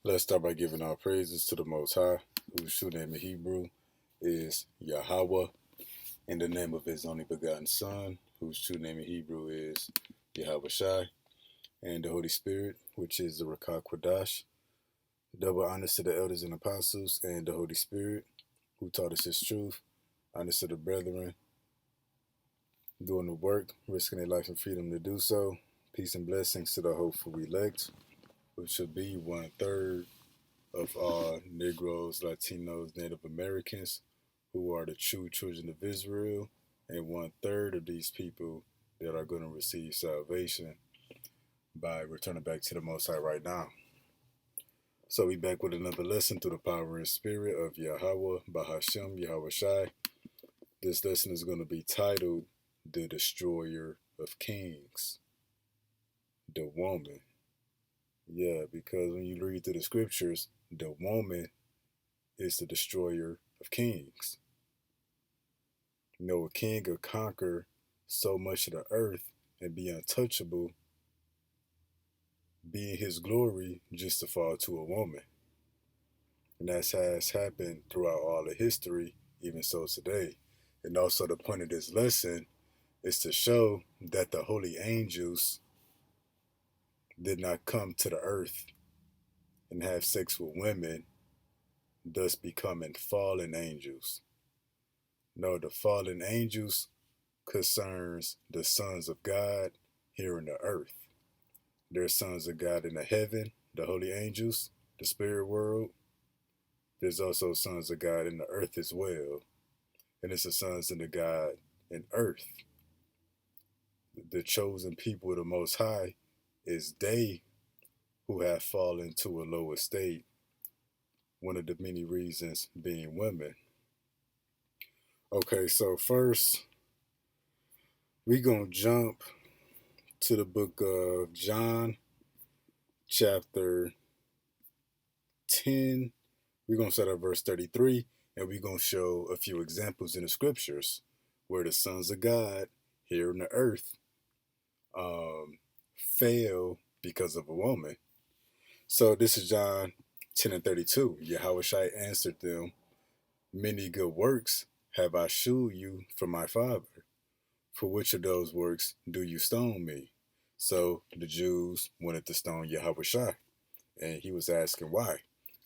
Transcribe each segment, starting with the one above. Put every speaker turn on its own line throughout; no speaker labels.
Let's start by giving our praises to the Most High, whose true name in Hebrew is Yahweh, in the name of his only begotten Son, whose true name in Hebrew is Yahweh Shai, and the Holy Spirit, which is the Rakah Quadash. Double honors to the elders and apostles and the Holy Spirit, who taught us his truth. Honors to the brethren, doing the work, risking their life and freedom to do so. Peace and blessings to the hopeful elect, which should be 1/3 of all Negroes, Latinos, Native Americans who are the true children of Israel, and 1/3 of these people that are going to receive salvation by returning back to the Most High right now. So we back with another lesson through the power and spirit of Yahweh, Bahashem, Yahweh Shai. This lesson is going to be titled The Destroyer of Kings, the woman. Yeah, because when you read through the scriptures, the woman is the destroyer of kings. You know, a king could conquer so much of the earth and be untouchable, be in his glory just to fall to a woman. And that has happened throughout all of history, even so today. And also the point of this lesson is to show that the holy angels did not come to the earth and have sex with women, thus becoming fallen angels. No, the fallen angels concerns the sons of God here in the earth. There's sons of God in the heaven, the holy angels, the spirit world. There's also sons of God in the earth as well. And it's the sons of the God in earth. The chosen people of the Most High is they who have fallen to a lower state. One of the many reasons being women. Okay, so first we gonna jump to the book of John, chapter 10. We're going to start at verse 33, and we're going to show a few examples in the scriptures where the sons of God here on the earth fail because of a woman. So this is John 10 and 32. Yahweh Shai answered them, "Many good works have I shewed you from my Father. For which of those works do you stone me?" So the Jews wanted to stone Yahweh Shai, and he was asking why.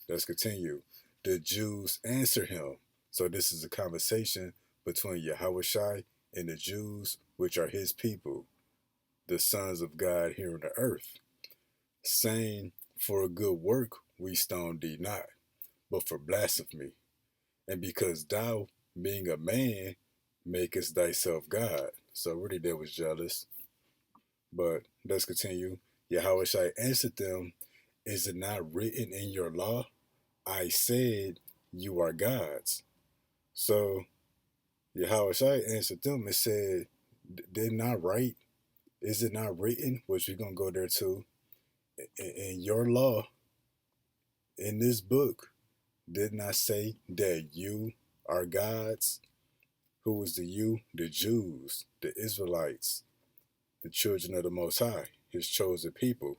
Let's continue. The Jews answer him. So this is a conversation between Yahweh Shai and the Jews, which are his people, the sons of God here on the earth, saying, "For a good work we stone thee not, but for blasphemy, and because thou, being a man, makest thyself God." So really they was jealous. But let's continue. Yahweh Shai answered them, "Is it not written in your law? I said, you are gods." So Yahweh Shai answered them and said, "They're not right. Is it not written?" Which we're going to go there too. In your law, in this book, did not say that you are gods. Who was the you? The Jews, the Israelites, the children of the Most High, his chosen people.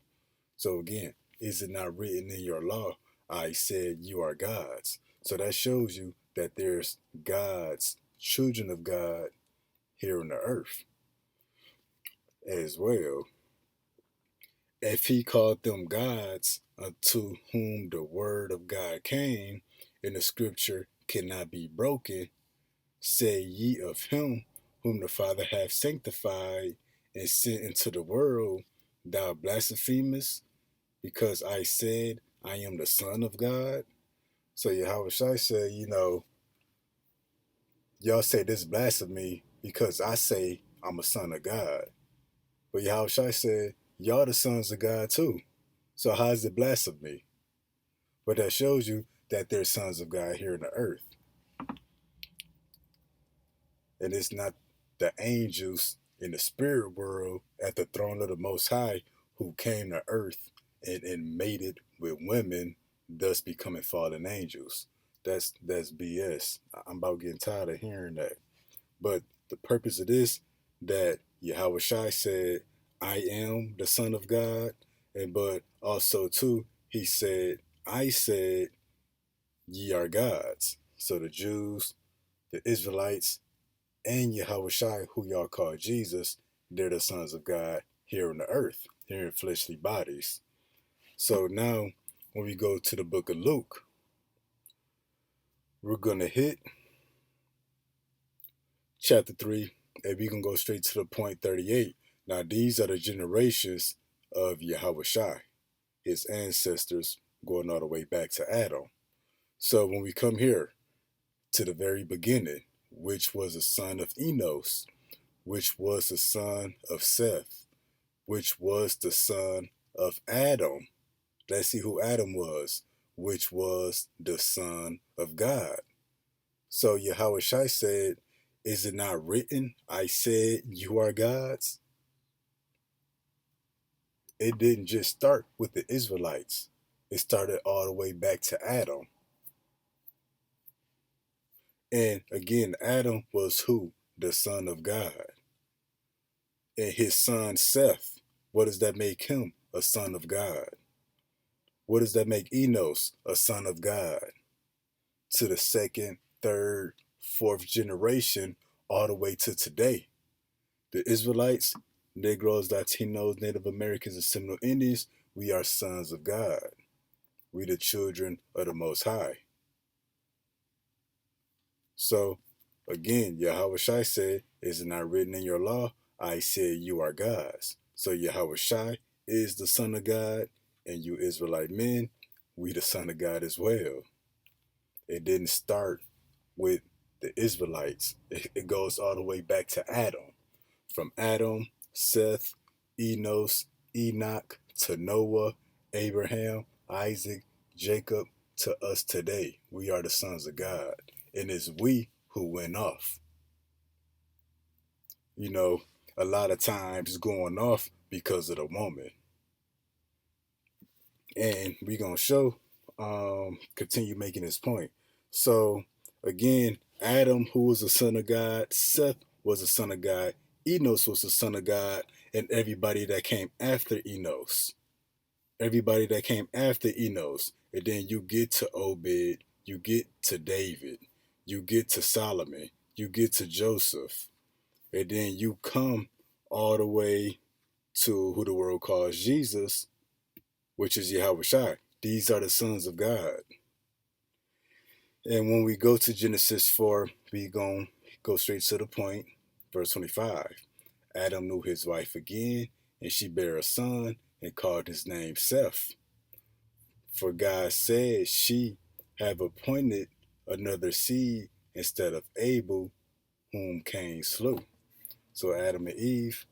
So again, is it not written in your law? I said you are gods. So that shows you that there's gods, children of God here on the earth as well. If he called them gods unto whom the word of God came, and the scripture cannot be broken, say ye of him whom the Father hath sanctified and sent into the world, thou blasphemest, because I said I am the Son of God. So Yahweh Shai said, y'all say this blasphemy because I say I'm a son of God. But Yahweh Shai said, y'all the sons of God too. So how is it blasphemy? But that shows you that there's sons of God here in the earth. And it's not the angels in the spirit world at the throne of the Most High who came to earth and mated with women, thus becoming fallen angels. That's BS. I'm about getting tired of hearing that. But the purpose of this, that Yahweh Shai said, I am the Son of God, and but also too, he said, I said, ye are gods. So the Jews, the Israelites, and Yahushua, who y'all call Jesus, they're the sons of God here on the earth, here in fleshly bodies. So now, when we go to the book of Luke, we're going to hit chapter 3, and we're going to go straight to the point 38. Now, these are the generations of Yahushua, his ancestors, going all the way back to Adam. So when we come here to the very beginning, which was the son of Enos, which was the son of Seth, which was the son of Adam. Let's see who Adam was, which was the son of God. So Yahushua said, is it not written, I said you are gods? It didn't just start with the Israelites. It started all the way back to Adam. And again, Adam was who? The son of God. And his son Seth, what does that make him? A son of God. What does that make Enos? A son of God. To the second, third, fourth generation, all the way to today. The Israelites, Negroes, Latinos, Native Americans, and Seminole Indians, we are sons of God. We the children of the Most High. So, again, Yahushua said, is it not written in your law? I said you are gods. So Yahushua is the Son of God, and you Israelite men, we the Son of God as well. It didn't start with the Israelites. It goes all the way back to Adam. From Adam, Seth, Enos, Enoch, to Noah, Abraham, Isaac, Jacob, to us today. We are the sons of God. And it's we who went off. You know, a lot of times going off because of the woman. And we're going to show, continue making this point. So, again, Adam, who was the son of God, Seth was the son of God, Enos was the son of God, and everybody that came after Enos. Everybody that came after Enos. And then you get to Obed, you get to David, you get to Solomon, you get to Joseph, and then you come all the way to who the world calls Jesus, which is Yahushua. These are the sons of God. And when we go to Genesis 4, we going to go straight to the point. Verse 25. Adam knew his wife again, and she bare a son and called his name Seth. For God said, she have appointed another seed instead of Abel, whom Cain slew. So Adam and Eve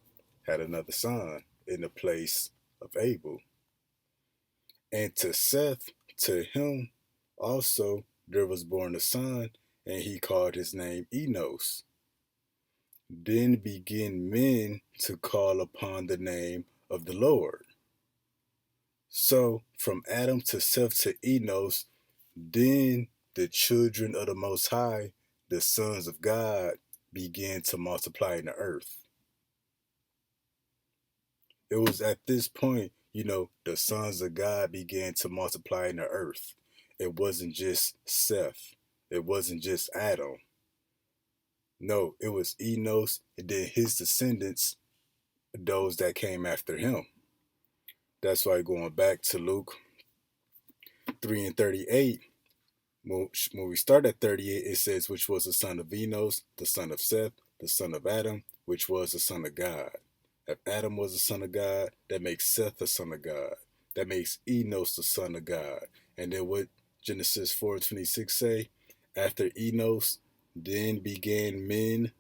had another son in the place of Abel. And to Seth, to him also there was born a son, and he called his name Enos. Then began men to call upon the name of the Lord. So from Adam to Seth to Enos, then the children of the Most High, the sons of God, began to multiply in the earth. It was at this point, the sons of God began to multiply in the earth. It wasn't just Seth. It wasn't just Adam. No, it was Enos and then his descendants, those that came after him. That's why going back to Luke 3 and 38, when we start at 38, it says, which was the son of Enos, the son of Seth, the son of Adam, which was the son of God. If Adam was the son of God, that makes Seth the son of God. That makes Enos the son of God. And then what Genesis 4:26 say? After Enos, then began men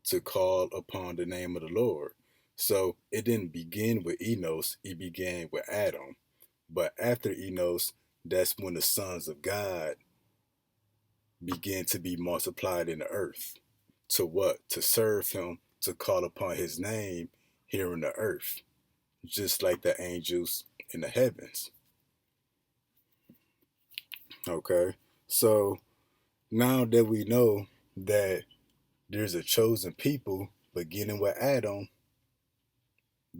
to call upon the name of the Lord. So it didn't begin with Enos, it began with Adam. But after Enos, that's when the sons of God began to be multiplied in the earth. To what? To serve him, to call upon his name here in the earth, just like the angels in the heavens. Okay, so now that we know that there's a chosen people, beginning with Adam,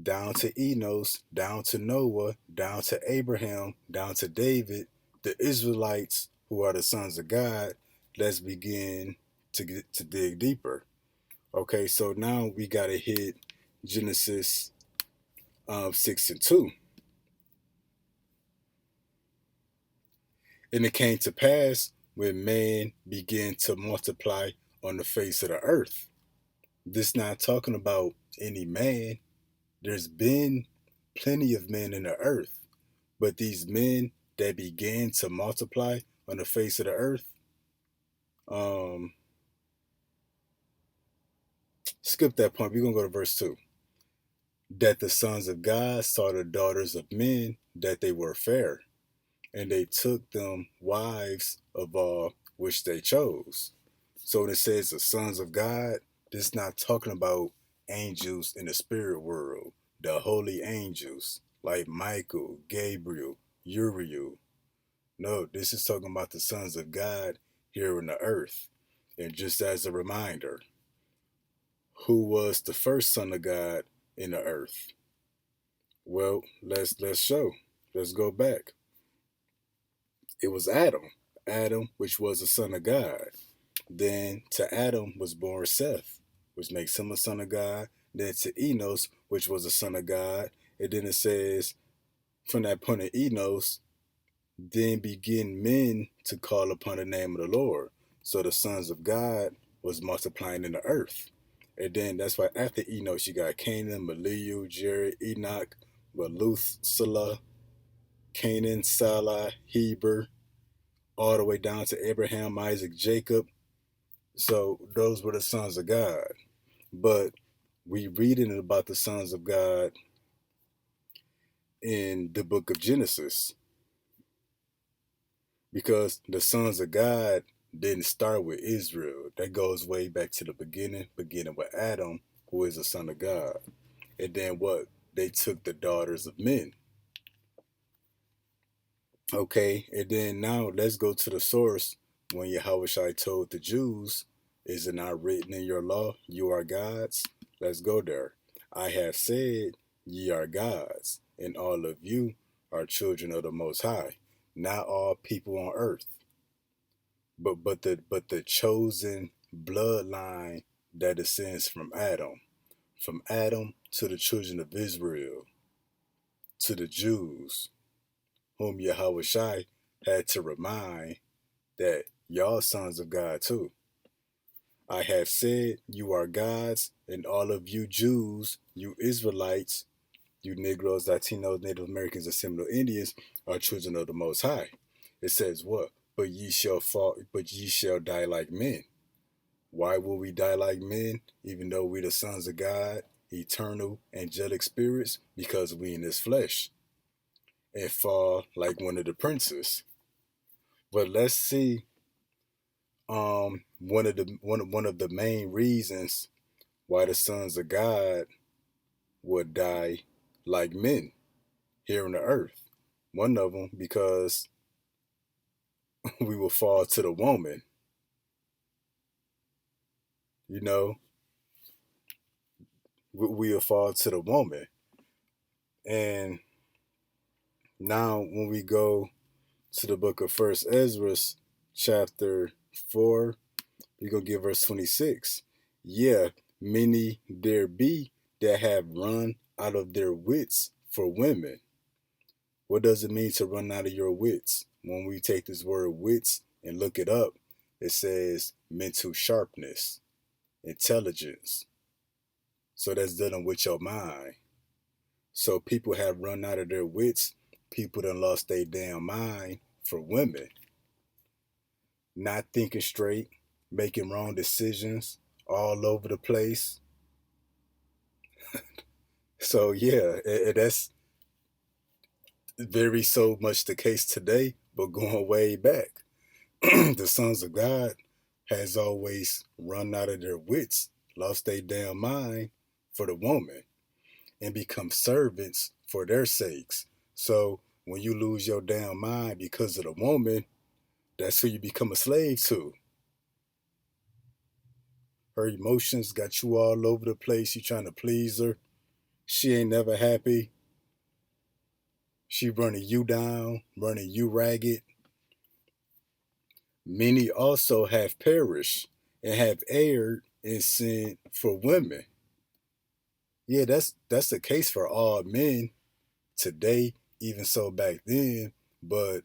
down to Enos, down to Noah, down to Abraham, down to David, the Israelites who are the sons of God, let's begin to dig deeper. Okay, so now we gotta hit Genesis 6:2. And it came to pass when man began to multiply on the face of the earth. This not talking about any man. There's been plenty of men in the earth, but these men that began to multiply on the face of the earth, um, skip that point. We're gonna go to verse 2. That the sons of God saw the daughters of men, that they were fair, and they took them wives of all which they chose. So when it says the sons of God, this not talking about angels in the spirit world, the holy angels like Michael, Gabriel, Uriel. No, this is talking about the sons of God here on the earth. And just as a reminder, who was the first son of God in the earth? Well, let's show. Let's go back. It was Adam. Adam, which was the son of God. Then to Adam was born Seth, which makes him a son of God. Then to Enos, which was a son of God. And then it says, from that point of Enos, then begin men to call upon the name of the Lord. So the sons of God was multiplying in the earth. And then that's why after Enos, you got Canaan, Maliu, Jared, Enoch, Methuselah, Canaan, Salah, Heber, all the way down to Abraham, Isaac, Jacob. So those were the sons of God. But we reading about the sons of God in the book of Genesis because the sons of God didn't start with Israel. That goes way back to the beginning with Adam, who is a son of God. And then what? They took the daughters of men. Okay, and then now let's go to the source when Yahushua told the Jews, is it not written in your law, you are gods? Let's go there. I have said, ye are gods, and all of you are children of the Most High. Not all people on earth, but the chosen bloodline that descends from Adam to the children of Israel, to the Jews, whom Yahushua had to remind that y'all sons of God too. I have said you are gods, and all of you Jews, you Israelites, you Negroes, Latinos, Native Americans, and Seminole Indians are children of the Most High. It says what? But ye shall fall, but ye shall die like men. Why will we die like men, even though we the sons of God, eternal, angelic spirits? Because we in this flesh. And fall like one of the princes. But let's see one of the main reasons why the sons of God would die like men here on the earth. One of them because we will fall to the woman. You know, we will fall to the woman. And now when we go to the book of First Ezra, chapter 4, we're gonna get verse 26. Yeah, many there be that have run out of their wits for women. What does it mean to run out of your wits? When we take this word wits and look it up, it says mental sharpness, intelligence. So that's dealing with your mind. So people have run out of their wits. People done lost their damn mind for women. Not thinking straight, making wrong decisions all over the place. So yeah, that's very so much the case today, but going way back. The sons of God has always run out of their wits, lost their damn mind for the woman, and become servants for their sakes. So when you lose your damn mind because of the woman, that's who you become a slave to. Her emotions got you all over the place. You trying to please her. She ain't never happy. She running you down, running you ragged. Many also have perished and have erred in sin for women. Yeah, that's the case for all men today, even so back then, but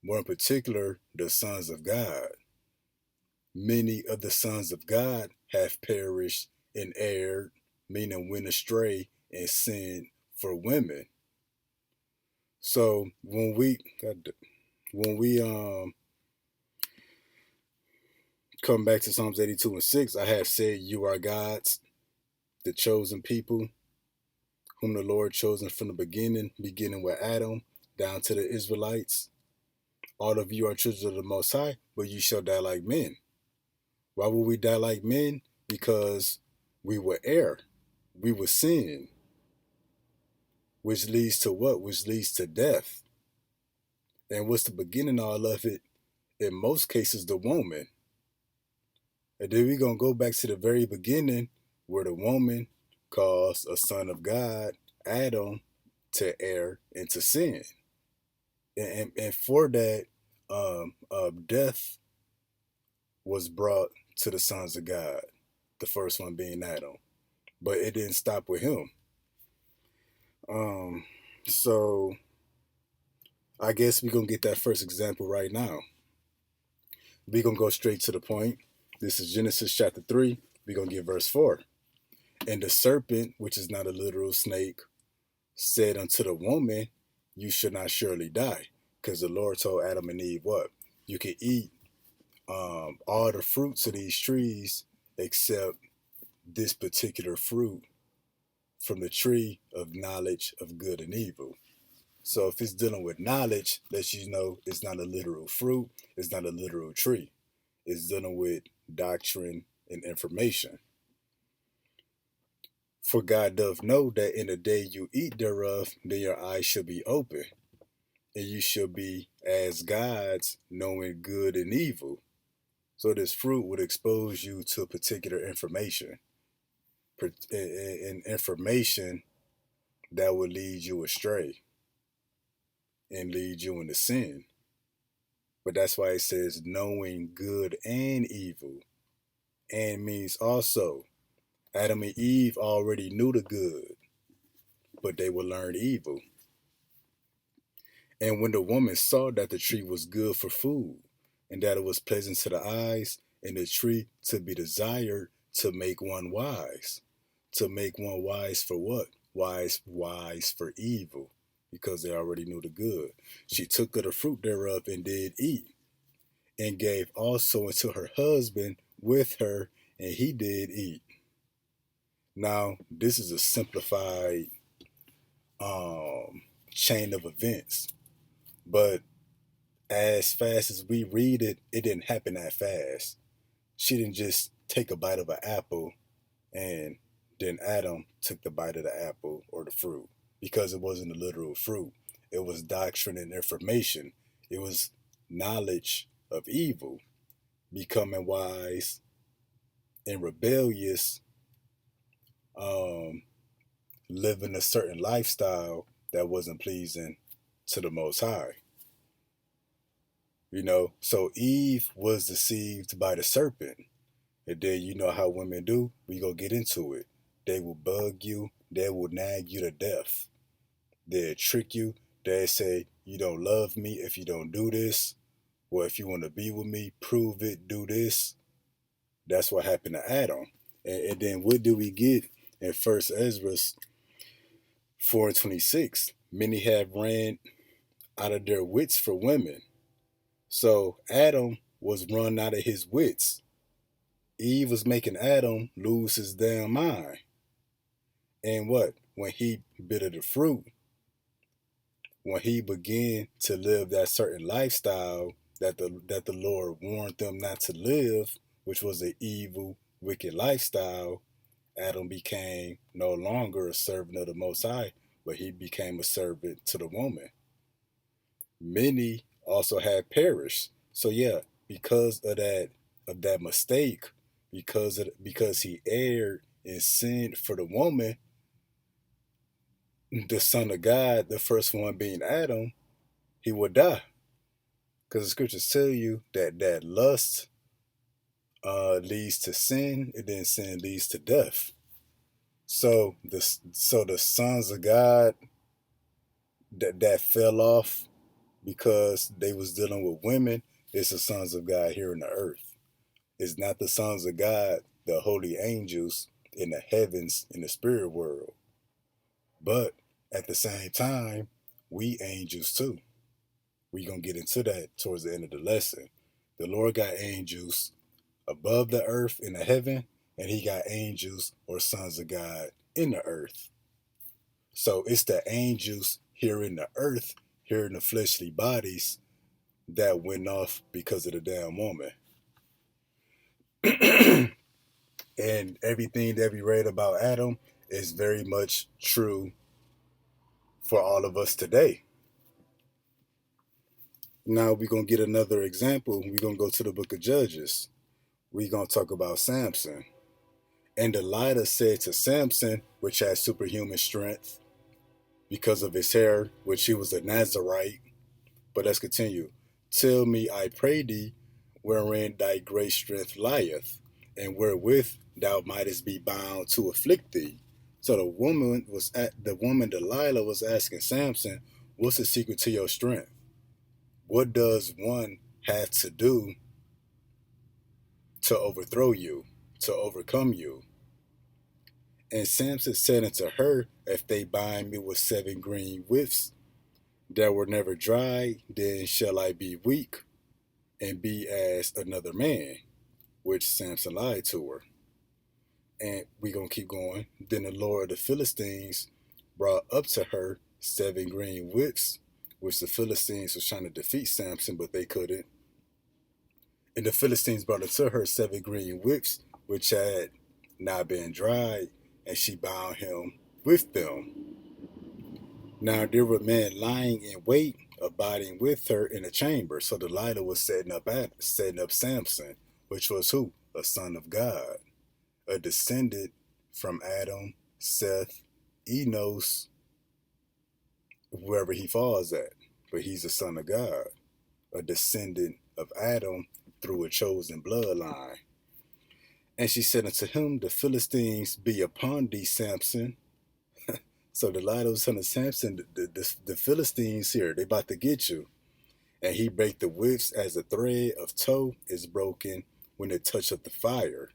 more in particular, the sons of God. Many of the sons of God have perished and erred, meaning went astray and sinned for women. So when we come back to Psalms 82 and 6, I have said you are gods, the chosen people, whom the Lord chosen from the beginning, beginning with Adam, down to the Israelites. All of you are children of the Most High, but you shall die like men. Why would we die like men? Because we will err, we will sin, which leads to what? Which leads to death. And what's the beginning of all of it? In most cases, the woman. And then we're going to go back to the very beginning where the woman caused a son of God, Adam, to err and to sin. And for that, death was brought to the sons of God, the first one being Adam. But it didn't stop with him. So I guess we're going to get that first example right now. We're going to go straight to the point. This is Genesis chapter 3. We're going to get verse 4. And the serpent, which is not a literal snake, said unto the woman, you should not surely die. Because the Lord told Adam and Eve what? You can eat all the fruits of these trees except this particular fruit from the tree of knowledge of good and evil. So if it's dealing with knowledge, lets you know it's not a literal fruit, it's not a literal tree. It's dealing with doctrine and information. For God doth know that in the day you eat thereof, then your eyes shall be open, and you shall be as gods, knowing good and evil. So this fruit would expose you to particular information, and information that would lead you astray and lead you into sin. But that's why it says knowing good and evil. And means also Adam and Eve already knew the good, but they would learn evil. And when the woman saw that the tree was good for food, and that it was pleasant to the eyes, and the tree to be desired to make one wise. To make one wise for what? Wise for evil, because they already knew the good. She took of the fruit thereof and did eat, and gave also unto her husband with her, and he did eat. Now, this is a simplified chain of events, but as fast as we read it, it didn't happen that fast. She didn't just take a bite of an apple and then Adam took the bite of the apple or the fruit, because it wasn't a literal fruit. It was doctrine and information. It was knowledge of evil, becoming wise and rebellious, living a certain lifestyle that wasn't pleasing to the Most High. So Eve was deceived by the serpent. And then you know how women do. We go get into it. They will bug you. They will nag you to death. They'll trick you. They'll say, you don't love me if you don't do this. Or if you want to be with me, prove it, do this. That's what happened to Adam. And then what do we get in 1 Ezra 4:26? Many have ran out of their wits for women. So Adam was run out of his wits. Eve was making Adam lose his damn mind. And what? When he bit of the fruit, when he began to live that certain lifestyle that the Lord warned them not to live, which was an evil, wicked lifestyle, Adam became no longer a servant of the Most High, but he became a servant to the woman. Many also had perished. So yeah, because of that mistake, because he erred and sinned for the woman, the son of God, the first one being Adam, he would die. Because the scriptures tell you that lust leads to sin, and then sin leads to death. So the sons of God that fell off because they was dealing with women, it's the sons of God here in the earth. It's not the sons of God, the holy angels in the heavens in the spirit world. But at the same time, we angels too. We gonna get into that towards the end of the lesson. The Lord got angels above the earth in the heaven, and he got angels or sons of God in the earth. So it's the angels here in the earth, here in the fleshly bodies, that went off because of the damn woman. And everything that we read about Adam is very much true for all of us today. Now we're going to get another example. We're going to go to the book of Judges. We're going to talk about Samson. And Delilah said to Samson, which had superhuman strength because of his hair, which he was a Nazarite. But let's continue. Tell me, I pray thee, wherein thy great strength lieth, and wherewith thou mightest be bound to afflict thee. So the woman Delilah was asking Samson, what's the secret to your strength? What does one have to do to overthrow you, to overcome you? And Samson said unto her, if they bind me with 7 green whips that were never dried, then shall I be weak and be as another man, which Samson lied to her. And we gonna keep going. Then the Lord of the Philistines brought up to her 7 green whips, which the Philistines was trying to defeat Samson, but they couldn't. And the Philistines brought up to her 7 green whips, which had not been dried, and she bound him with them. Now there were men lying in wait, abiding with her in a chamber. So Delilah was setting up Samson, which was who? A son of God, a descendant from Adam, Seth, Enos, wherever he falls at. But he's a son of God, a descendant of Adam through a chosen bloodline. And she said unto him, the Philistines be upon thee, Samson. So Delilah was telling Samson, the Philistines here, they about to get you. And he brake the whips as the thread of tow is broken when it toucheth the fire.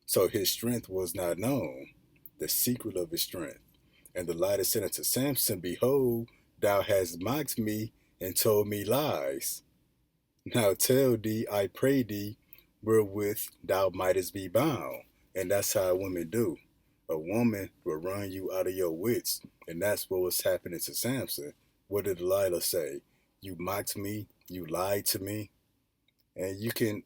So his strength was not known, the secret of his strength. And Delilah said unto Samson, behold, thou hast mocked me and told me lies. Now tell thee, I pray thee, wherewith thou mightest be bound. And that's how women do. A woman will run you out of your wits. And that's what was happening to Samson. What did Delilah say? You mocked me, you lied to me. And you can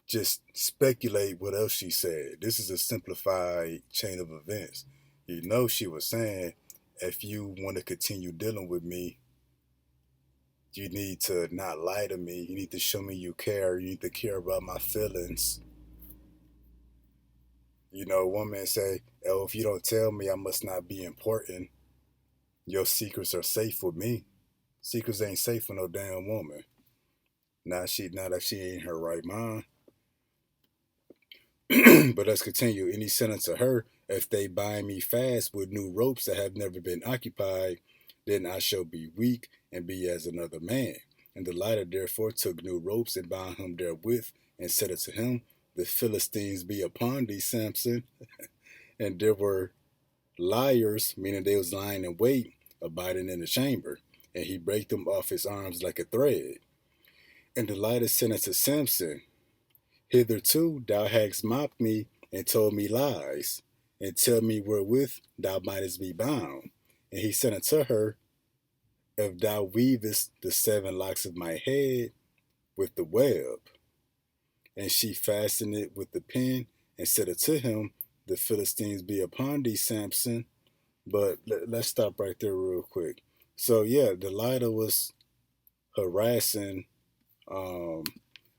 just speculate what else she said. This is a simplified chain of events. You know she was saying, if you want to continue dealing with me, you need to not lie to me. You need to show me you care. You need to care about my feelings. You know, women say, oh, if you don't tell me, I must not be important. Your secrets are safe with me. Secrets ain't safe for no damn woman. Now that she ain't in her right mind. But let's continue. And he said unto her, if they bind me fast with new ropes that have never been occupied, then I shall be weak and be as another man. And Delilah therefore took new ropes and bound him therewith, and said unto him, the Philistines be upon thee, Samson. And there were liars, meaning they was lying in wait, abiding in the chamber. And he brake them off his arms like a thread. And Delilah said unto Samson, hitherto thou hast mocked me and told me lies, and tell me wherewith thou mightest be bound. And he said unto her, if thou weavest the 7 locks of my head with the web. And she fastened it with the pin, and said unto him, the Philistines be upon thee, Samson. But let's stop right there real quick. So yeah, Delilah was harassing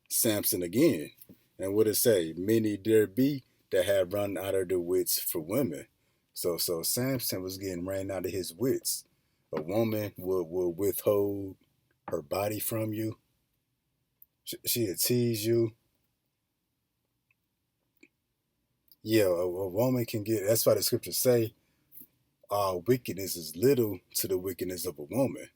Samson again. And what it say? Many there be that have run out of their wits for women. So Samson was getting ran out of his wits. A woman will withhold her body from you. She'll tease you. Yeah, a woman can get. That's why the scriptures say, "All wickedness is little to the wickedness of a woman."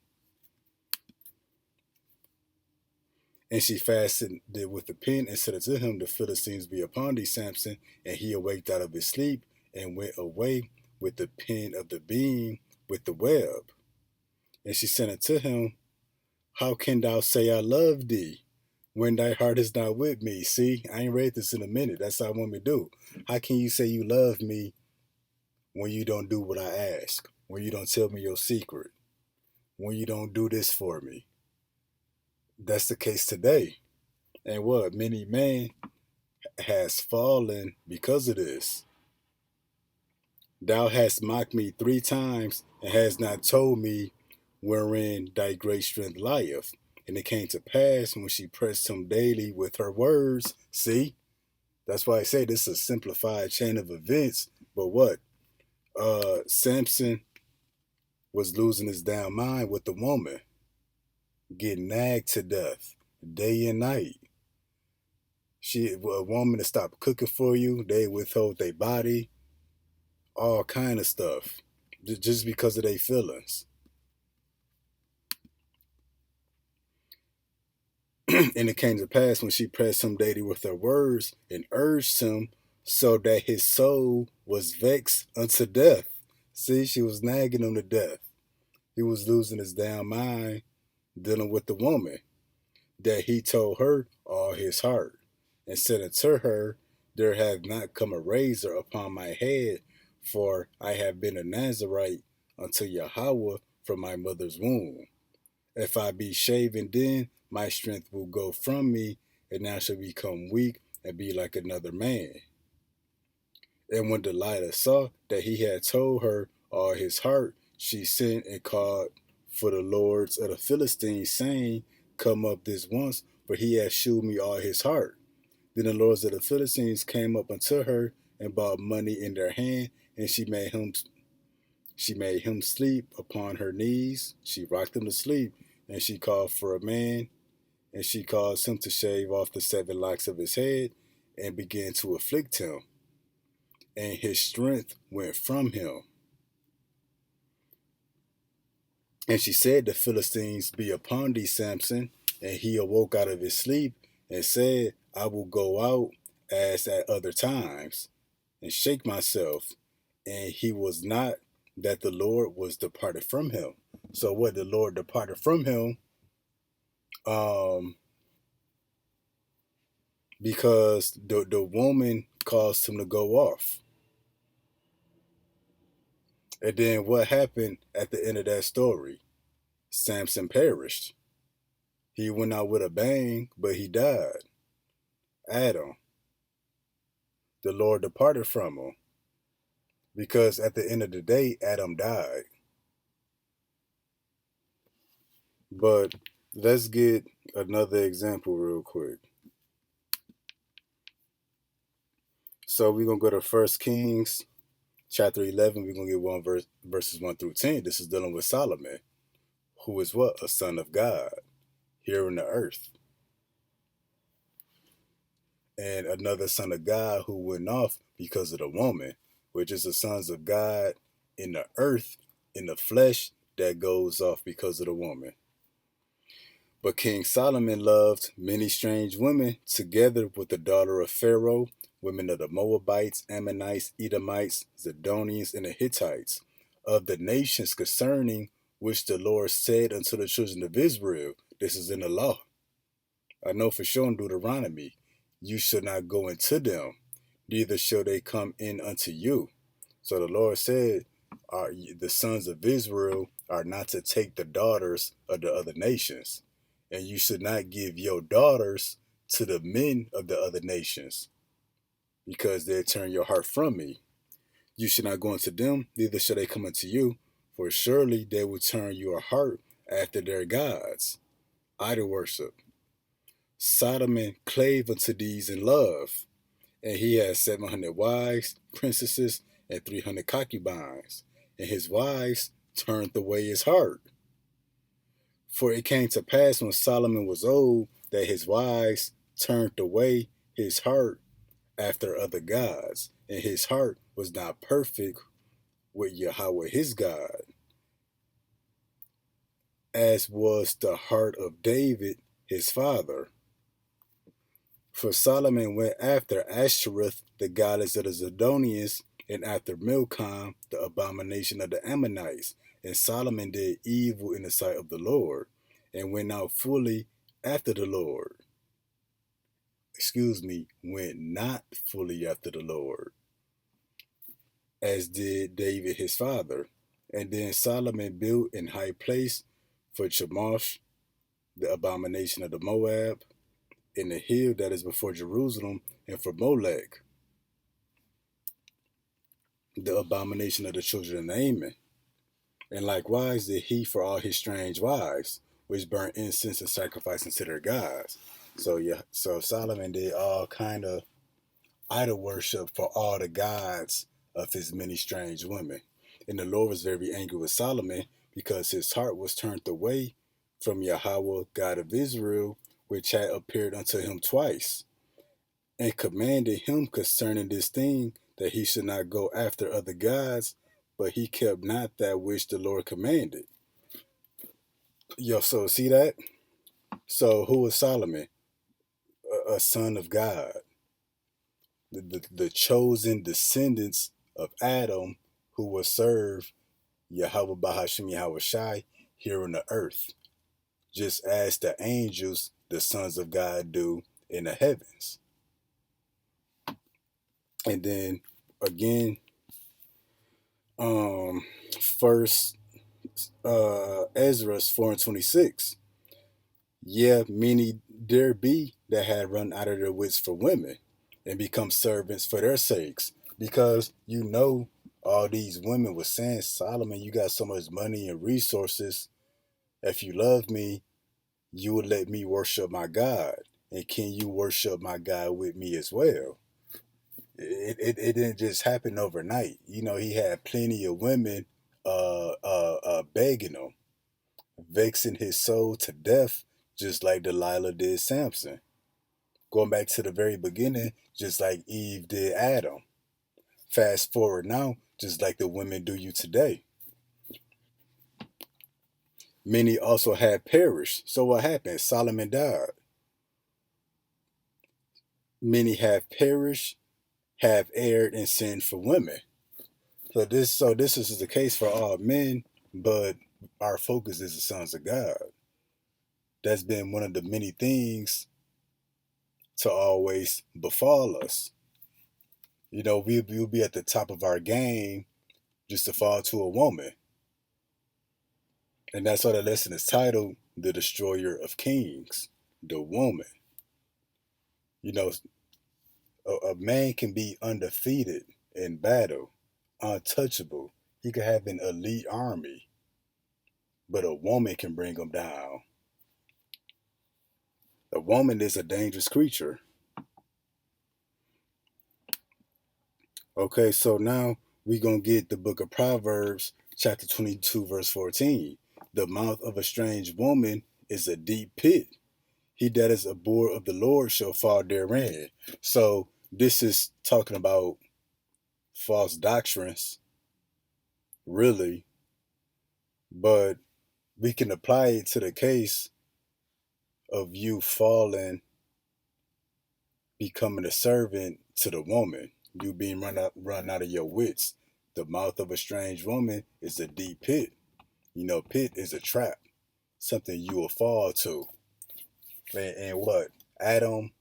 And she fastened it with the pin and said unto him, the Philistines be upon thee, Samson. And he awaked out of his sleep and went away with the pin of the beam with the web. And she said unto him, how can thou say I love thee when thy heart is not with me? See, I ain't read this in a minute. That's how women do. How can you say you love me when you don't do what I ask? When you don't tell me your secret? When you don't do this for me? That's the case today. And what? Many men has fallen because of this. Thou hast mocked me 3 times and hast not told me wherein thy great strength lieth. And it came to pass when she pressed him daily with her words. See, that's why I say this is a simplified chain of events. But what? Samson was losing his damn mind with the woman, getting nagged to death day and night. A woman to stop cooking for you, they withhold their body, all kind of stuff, just because of their feelings. And it came to pass when she pressed him daily with her words and urged him, so that his soul was vexed unto death. See, she was nagging him to death. He was losing his damn mind dealing with the woman, that he told her all his heart, and said unto her, there hath not come a razor upon my head, for I have been a Nazarite unto Yahweh from my mother's womb. If I be shaven, then my strength will go from me, and I shall become weak and be like another man. And when Delilah saw that he had told her all his heart, she sent and called for the lords of the Philistines, saying, come up this once, for he has shewed me all his heart. Then the lords of the Philistines came up unto her and brought money in their hand, and she made him sleep upon her knees. She rocked him to sleep, and she called for a man, and she caused him to shave off the 7 locks of his head, and began to afflict him. And his strength went from him. And she said, the Philistines be upon thee, Samson. And he awoke out of his sleep and said, I will go out as at other times and shake myself. And he was not, that the Lord was departed from him. So what? The Lord departed from him because the woman caused him to go off. And then what happened at the end of that story? Samson perished. He went out with a bang, but he died. Adam, the Lord departed from him. Because at the end of the day, Adam died. But let's get another example real quick. So we're going to go to 1 Kings chapter 11. We're going to get verses 1 through 10. This is dealing with Solomon, who is what? A son of God here on the earth. And another son of God who went off because of the woman, which is the sons of God in the earth, in the flesh, that goes off because of the woman. But King Solomon loved many strange women, together with the daughter of Pharaoh, women of the Moabites, Ammonites, Edomites, Zidonians, and the Hittites, of the nations concerning which the Lord said unto the children of Israel, this is in the law. I know for sure in Deuteronomy, you shall not go into them, neither shall they come in unto you. So the Lord said, the sons of Israel are not to take the daughters of the other nations. And you should not give your daughters to the men of the other nations, because they turn your heart from me. You should not go unto them, neither shall they come unto you, for surely they will turn your heart after their gods. Idol worship. Solomon clave unto these in love, and he had 700 wives, princesses, and 300 concubines, and his wives turned away his heart. For it came to pass when Solomon was old that his wives turned away his heart after other gods, and his heart was not perfect with Yahweh his God, as was the heart of David his father. For Solomon went after Ashtoreth, the goddess of the Zidonians, and after Milcom, the abomination of the Ammonites. And Solomon did evil in the sight of the Lord, and went out fully after the Lord. Went not fully after the Lord, as did David his father. And then Solomon built an high place for Chemosh, the abomination of the Moab, in the hill that is before Jerusalem, and for Molech, the abomination of the children of Ammon. And likewise did he for all his strange wives, which burnt incense and sacrificed unto their gods. So Solomon did all kind of idol worship for all the gods of his many strange women. And the Lord was very angry with Solomon, because his heart was turned away from Yahweh, God of Israel, which had appeared unto him twice, and commanded him concerning this thing, that he should not go after other gods, but he kept not that which the Lord commanded. So see that? So who was Solomon? A son of God, the chosen descendants of Adam, who will serve Yahweh Bahashim Yahweh Shai here on the earth, just as the angels, the sons of God, do in the heavens. And then again, first Ezra 4:26. Yeah, many there be that had run out of their wits for women, and become servants for their sakes. Because all these women were saying, Solomon, you got so much money and resources. If you love me, you would let me worship my God. And can you worship my God with me as well? It didn't just happen overnight. He had plenty of women begging him, vexing his soul to death, just like Delilah did Samson. Going back to the very beginning, just like Eve did Adam. Fast forward now, just like the women do you today. Many also had perished. So what happened? Solomon died. Many have perished, have erred and sinned for women. So this is the case for all men, but our focus is the sons of God. That's been one of the many things to always befall us. We'll be at the top of our game just to fall to a woman. And that's why the lesson is titled The Destroyer of Kings, the woman. A man can be undefeated in battle, untouchable. He could have an elite army, but a woman can bring him down. A woman is a dangerous creature. Okay, so now we're going to get the book of Proverbs, chapter 22, verse 14. The mouth of a strange woman is a deep pit. He that is abhorred of the Lord shall fall therein. So this is talking about false doctrines, really, but we can apply it to the case of you falling, becoming a servant to the woman, you being run out of your wits. The mouth of a strange woman is a deep pit. Pit is a trap, something you will fall to. And what? Adam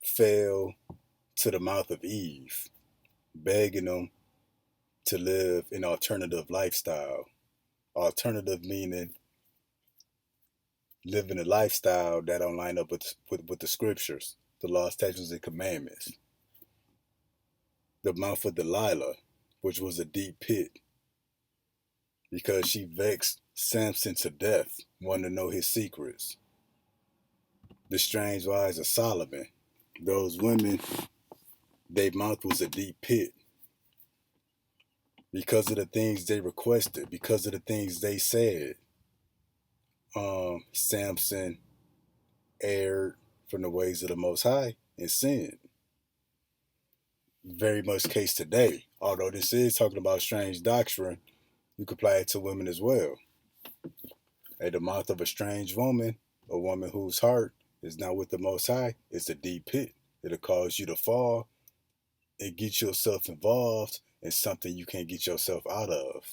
fell to the mouth of Eve, begging them to live an alternative lifestyle. Alternative meaning living a lifestyle that don't line up with the scriptures, the law, statutes, and commandments. The mouth of Delilah, which was a deep pit, because she vexed Samson to death, wanting to know his secrets. The strange wives of Solomon, those women, their mouth was a deep pit, because of the things they requested, because of the things they said. Samson erred from the ways of the Most High and sinned. Very much case today. Although this is talking about strange doctrine, you can apply it to women as well. At the mouth of a strange woman, a woman whose heart is not with the Most High, is a deep pit. It'll cause you to fall and get yourself involved in something you can't get yourself out of.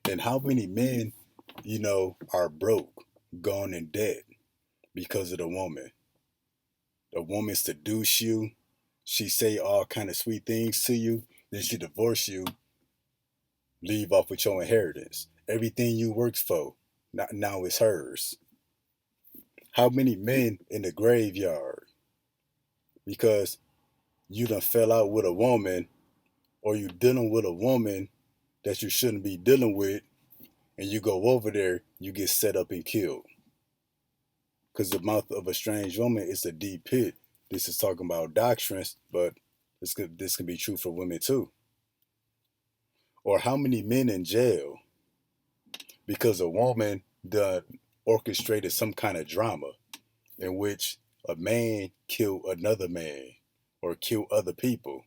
And how many men, are broke, gone in debt because of the woman? The woman seduce you. She say all kind of sweet things to you. Then she divorce you, leave off with your inheritance. Everything you worked for, now is hers. How many men in the graveyard because you done fell out with a woman, or you dealing with a woman that you shouldn't be dealing with, and you go over there, you get set up and killed. Because the mouth of a strange woman is a deep pit. This is talking about doctrines, but this can be true for women too. Or how many men in jail because a woman done orchestrated some kind of drama in which a man killed another man or killed other people,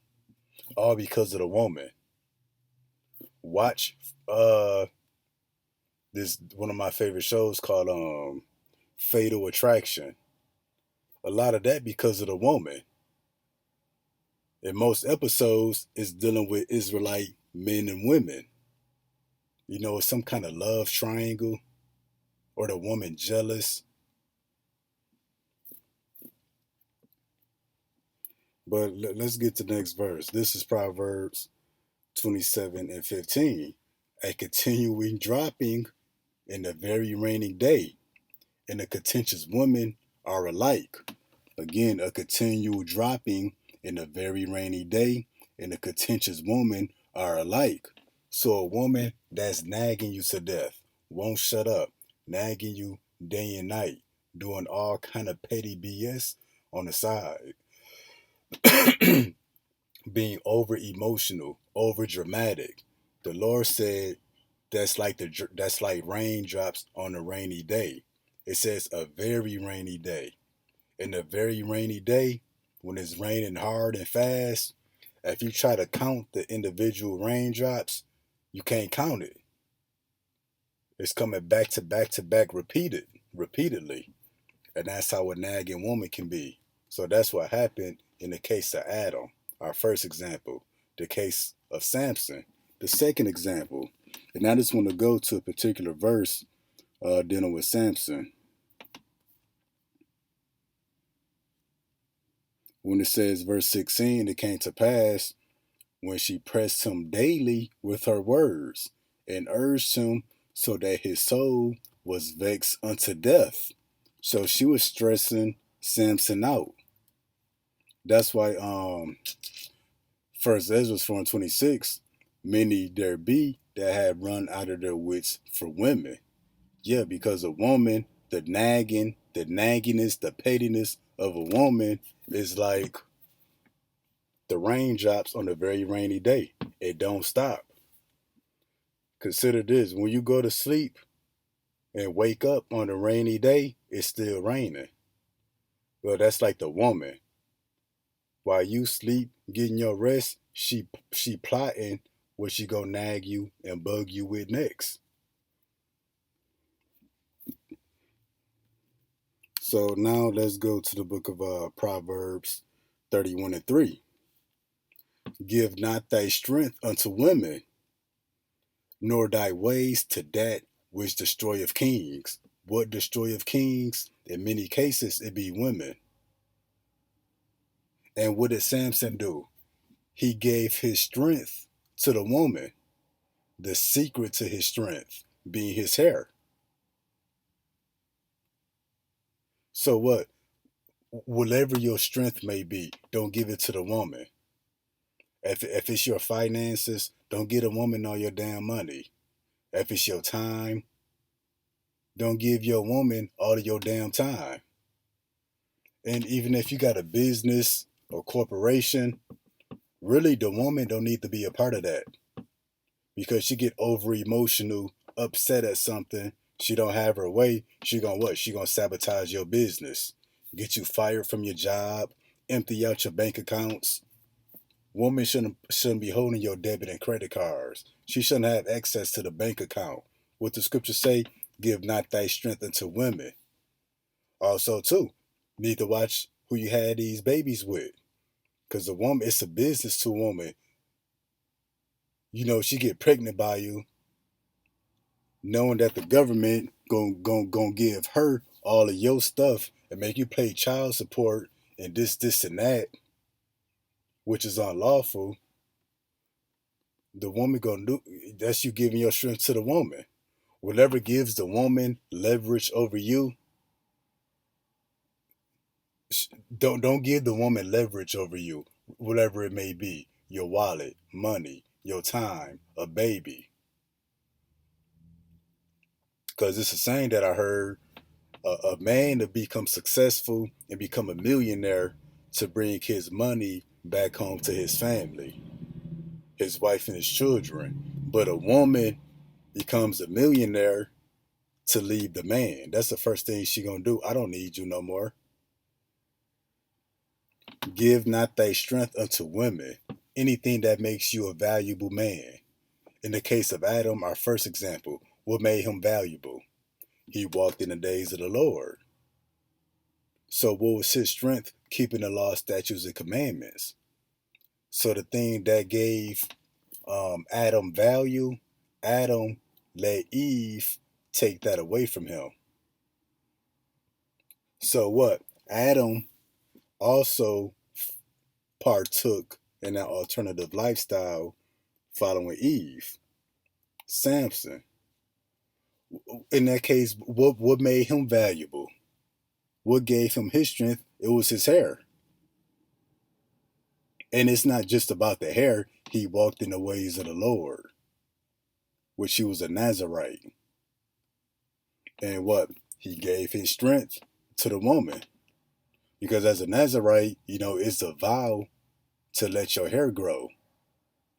all because of the woman. Watch this one of my favorite shows called Fatal Attraction. A lot of that because of the woman. In most episodes, it's dealing with Israelite men and women. It's some kind of love triangle, or the woman jealous. But let's get to the next verse. This is Proverbs 27 and 15. A continuing dropping in a very rainy day, and a contentious woman are alike. Again, a continual dropping in a very rainy day, and a contentious woman are alike. So a woman that's nagging you to death, won't shut up, nagging you day and night, doing all kind of petty BS on the side, being over emotional, over dramatic. The Lord said that's like raindrops on a rainy day. It says a very rainy day. In a very rainy day, when it's raining hard and fast, if you try to count the individual raindrops, you can't count it. It's coming back to back to back repeatedly. And that's how a nagging woman can be. So that's what happened in the case of Adam, our first example, the case of Samson, the second example. And I just want to go to a particular verse dealing with Samson. When it says, verse 16, it came to pass when she pressed him daily with her words and urged him so that his soul was vexed unto death. So she was stressing Samson out. That's why First Ezra 4:26, many there be that have run out of their wits for women. Yeah, because a woman, the nagginess, the pettiness of a woman is like the raindrops on a very rainy day. It don't stop. Consider this: when you go to sleep and wake up on a rainy day, it's still raining. Well, that's like the woman. While you sleep, getting your rest, she plotting what she gonna nag you and bug you with next. So now let's go to the book of Proverbs 31 and 3. Give not thy strength unto women, nor thy ways to that which destroyeth kings. What destroyeth kings? In many cases, it be women. And what did Samson do? He gave his strength to the woman. The secret to his strength being his hair. So what? Whatever your strength may be, don't give it to the woman. If it's your finances, don't give a woman all your damn money. If it's your time, don't give your woman all of your damn time. And even if you got a business or corporation, really the woman don't need to be a part of that because she get over emotional upset at something, she don't have her way, she gonna what? She gonna sabotage your business, get you fired from your job, empty out your bank accounts. Women shouldn't be holding your debit and credit cards. She shouldn't have access to the bank account. What the scriptures say, give not thy strength unto women. Also, too, need to watch who you had these babies with. Because the woman, it's a business to a woman. You know, she get pregnant by you, knowing that the government gonna give her all of your stuff and make you pay child support and this and that, which is unlawful. The woman gonna do that's you giving your strength to the woman. Whatever gives the woman leverage over you, don't give the woman leverage over you. Whatever it may be, your wallet, money, your time, a baby. Because it's a saying that I heard: a man to become successful and become a millionaire to bring his money back home to his family, his wife and his children. But a woman becomes a millionaire to leave the man. That's the first thing she gonna do. I don't need you no more. Give not thy strength unto women, anything that makes you a valuable man. In the case of Adam, our first example, what made him valuable? He walked in the days of the Lord. So what was his strength? Keeping the law, statutes, and commandments. So the thing that gave Adam value, Adam let Eve take that away from him. So what? Adam also partook in that alternative lifestyle following Eve. Samson, in that case, what made him valuable? What gave him his strength? It was his hair. And it's not just about the hair. He walked in the ways of the Lord, which he was a Nazarite. And what? He gave his strength to the woman. Because as a Nazarite, you know, it's a vow to let your hair grow,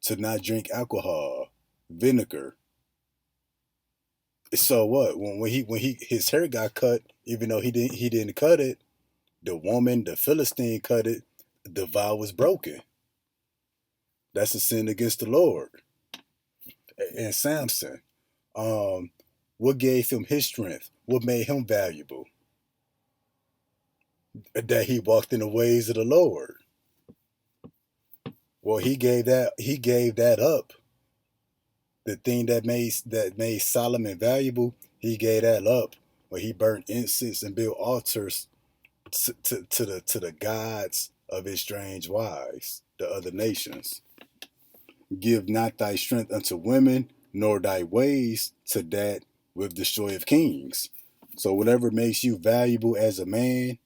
to not drink alcohol, vinegar. So what? When his hair got cut, even though he didn't cut it, the woman, the Philistine, cut it. The vow was broken. That's a sin against the Lord. And Samson, um, what gave him his strength? What made him valuable? That he walked in the ways of the Lord. Well, he gave that up. The thing that made Solomon valuable, he gave that up when he burnt incense and built altars to the gods of his strange wives, the other nations. Give not thy strength unto women, nor thy ways to that with the joy of kings. So whatever makes you valuable as a man,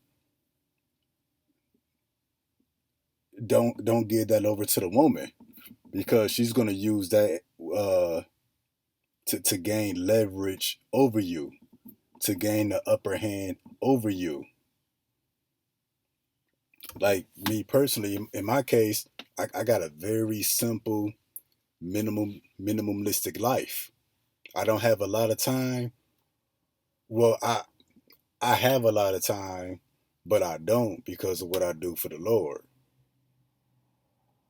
don't give that over to the woman, because she's gonna use that to gain leverage over you, to gain the upper hand over you. Like me personally, in my case, I got a very simple, minimalistic life. I don't have a lot of time. Well, I have a lot of time, but I don't because of what I do for the Lord.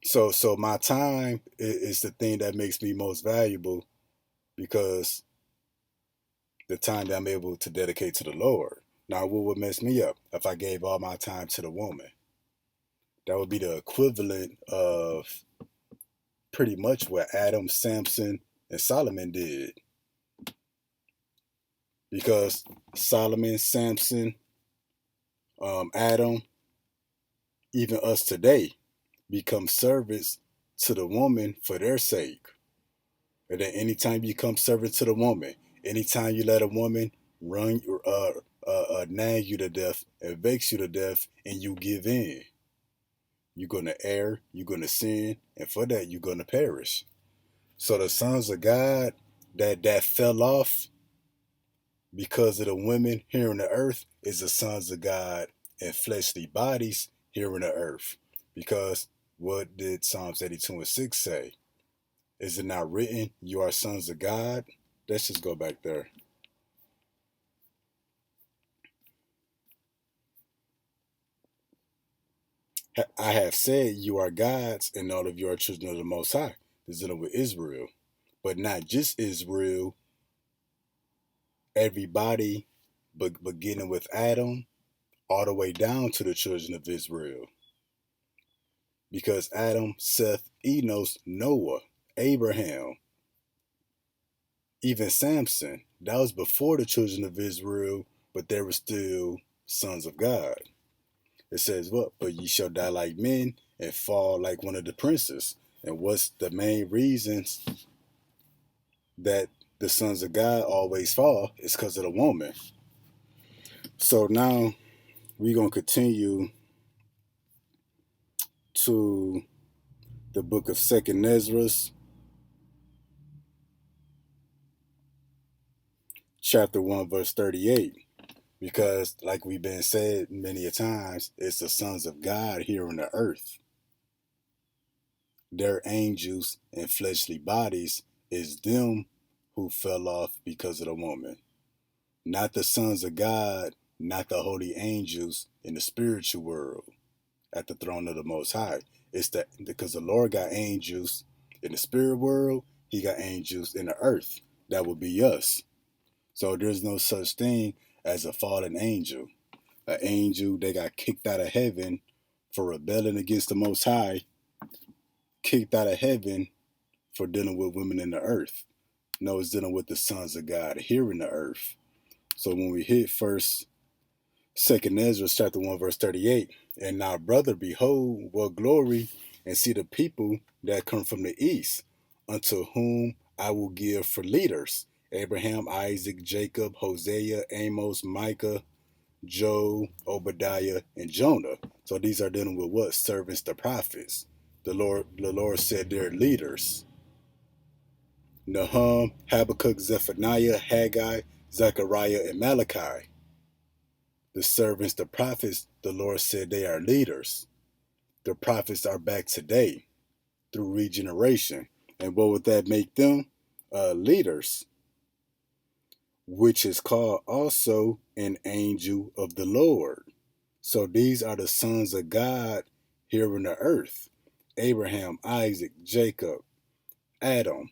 So my time is the thing that makes me most valuable, because the time that I'm able to dedicate to the Lord. Now, what would mess me up if I gave all my time to the woman? That would be the equivalent of pretty much what Adam, Samson, and Solomon did. Because Solomon, Samson, Adam, even us today, become servants to the woman for their sake. And then anytime you become servant to the woman, anytime you let a woman run, nag you to death and vex you to death, and you give in, you're gonna err, you're gonna sin, and for that you're gonna perish. So the sons of God that fell off because of the women here on the earth is the sons of God in fleshly bodies here on the earth. Because what did Psalms 82:6 say? Is it not written, you are sons of God? let's just go back there. I have said you are gods, and all of you are children of the Most High. This is dealing with Israel, but not just Israel. Everybody, but beginning with Adam, all the way down to the children of Israel. Because Adam, Seth, Enos, Noah, Abraham, even Samson, that was before the children of Israel, but they were still sons of God. It says, what? But ye shall die like men and fall like one of the princes. And what's the main reasons that the sons of God always fall? It's because of the woman. So now we're going to continue to the book of Second Ezra, chapter 1, verse 38. Because, like we've been said many a times, it's the sons of God here on the earth. Their angels and fleshly bodies is them who fell off because of the woman. Not the sons of God, not the holy angels in the spiritual world at the throne of the Most High. It's that because the Lord got angels in the spirit world, he got angels in the earth. That would be us. So there's no such thing as a fallen angel. An angel, they got kicked out of heaven for rebelling against the Most High, kicked out of heaven for dealing with women in the earth. No, it's dealing with the sons of God here in the earth. So when we hit Second Ezra chapter 1, verse 38, and now, brother, behold, what glory, and see the people that come from the east, unto whom I will give for leaders Abraham, Isaac, Jacob, Hosea, Amos, Micah, Job, Obadiah, and Jonah. So these are dealing with what? Servants, the prophets. The Lord said they're leaders. Nahum, Habakkuk, Zephaniah, Haggai, Zechariah, and Malachi. The servants, the prophets, the Lord said they are leaders. The prophets are back today through regeneration. And what would that make them? Leaders, which is called also an angel of the Lord. So these are the sons of God here on the earth. Abraham, Isaac, Jacob, Adam,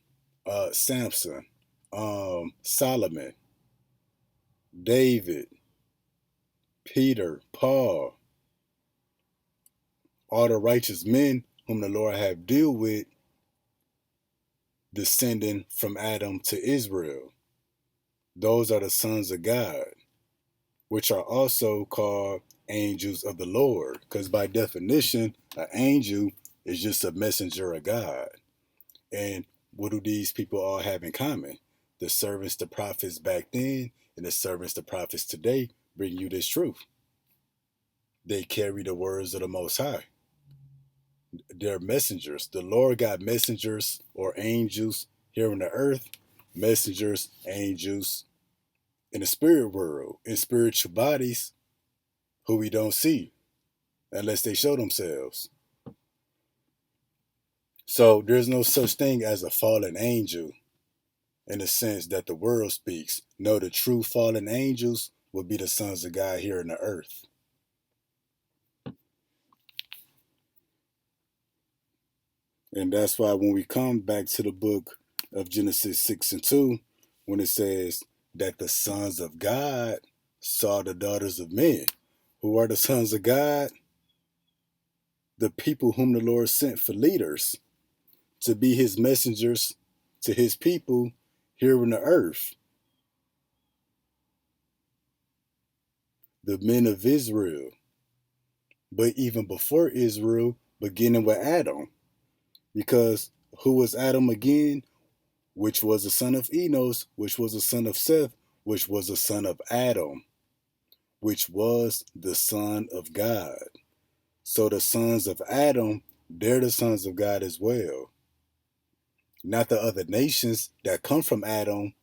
Samson, Solomon, David, Peter, Paul, all the righteous men whom the Lord have dealt with, descending from Adam to Israel. Those are the sons of God, which are also called angels of the Lord, because by definition, an angel is just a messenger of God. And what do these people all have in common? The servants, the prophets back then, and the servants, the prophets today bring you this truth. They carry the words of the Most High. They're messengers. The Lord got messengers or angels here on the earth, messengers, angels in the spirit world, in spiritual bodies who we don't see unless they show themselves. So there's no such thing as a fallen angel in the sense that the world speaks. No, the true fallen angels will be the sons of God here on the earth. And that's why when we come back to the book of Genesis 6 and 2, when it says that the sons of God saw the daughters of men. Who are the sons of God? The people whom the Lord sent for leaders to be his messengers to his people here on the earth. The men of Israel. But even before Israel, beginning with Adam. Because who was Adam again? Which was the son of Enos, which was the son of Seth, which was the son of Adam, which was the son of God. So the sons of Adam, they're the sons of God as well. Not the other nations that come from Adam,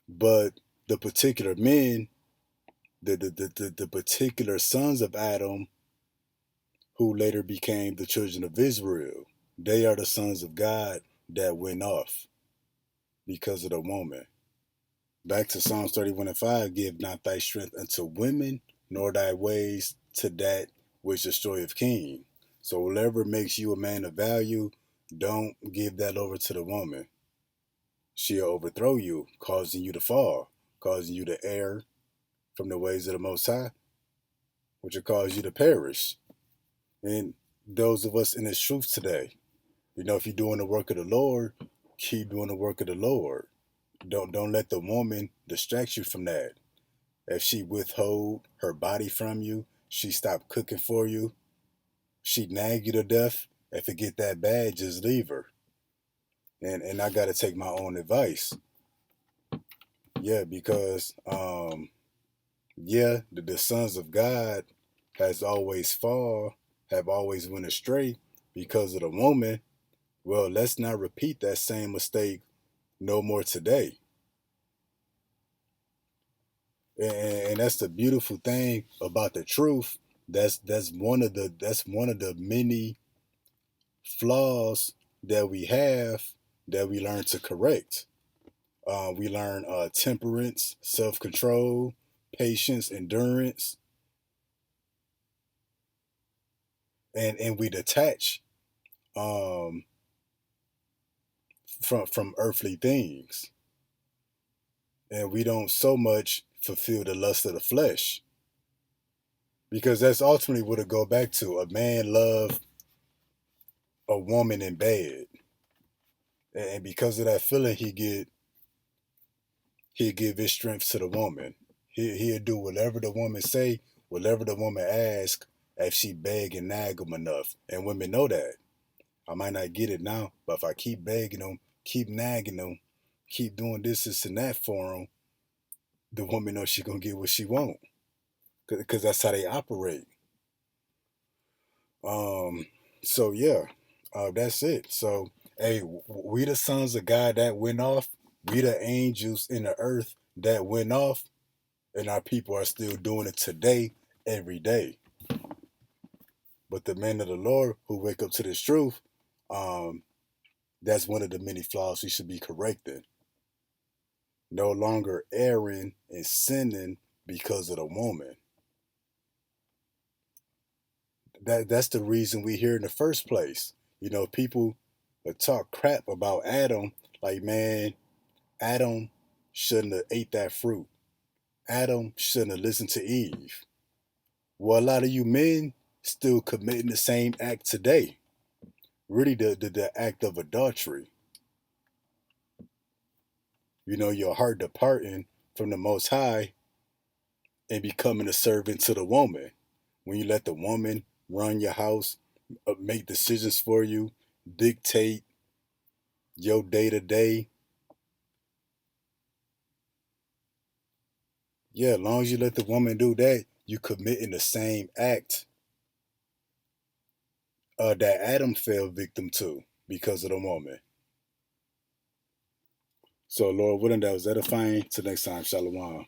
but the particular men, the particular sons of Adam who later became the children of Israel. They are the sons of God that went off because of the woman. Back to Psalms 31:5, give not thy strength unto women, nor thy ways to that which destroyeth king. So whatever makes you a man of value, don't give that over to the woman. She'll overthrow you, causing you to fall, causing you to err from the ways of the Most High, which will cause you to perish. And those of us in this truth today, if you're doing the work of the Lord, keep doing the work of the Lord. Don't let the woman distract you from that. If she withhold her body from you, she stop cooking for you, she nag you to death. If it get that bad, just leave her. And I gotta take my own advice. Yeah, because the sons of God has always have always went astray because of the woman. Well, let's not repeat that same mistake no more today. And that's the beautiful thing about the truth. That's one of the many flaws that we have that we learn to correct. We learn temperance, self-control, patience, endurance, and we detach um, from earthly things, and we don't so much fulfill the lust of the flesh, because that's ultimately what it go back to. A man love a woman in bed, and because of that feeling, he'll give his strength to the woman. He'll do whatever the woman say, whatever the woman ask, if she beg and nag him enough. And women know that. I might not get it now, but if I keep begging them, keep nagging them, keep doing this and that for them, the woman knows she gonna get what she want, because that's how they operate. Um, so yeah, that's it. So hey, we the sons of God that went off. We the angels in the earth that went off, and our people are still doing it today, every day. But the men of the Lord who wake up to this truth, um, that's one of the many flaws we should be correcting. No longer erring and sinning because of the woman. That's the reason we here in the first place. People talk crap about Adam, like, man, Adam shouldn't have ate that fruit. Adam shouldn't have listened to Eve. Well, a lot of you men still committing the same act today. Really, the act of adultery. Your heart departing from the Most High and becoming a servant to the woman. When you let the woman run your house, make decisions for you, dictate your day to day. Yeah, as long as you let the woman do that, you committing the same act that Adam fell victim to because of the woman. So, Lord willing, that was edifying. Till next time, Shalom.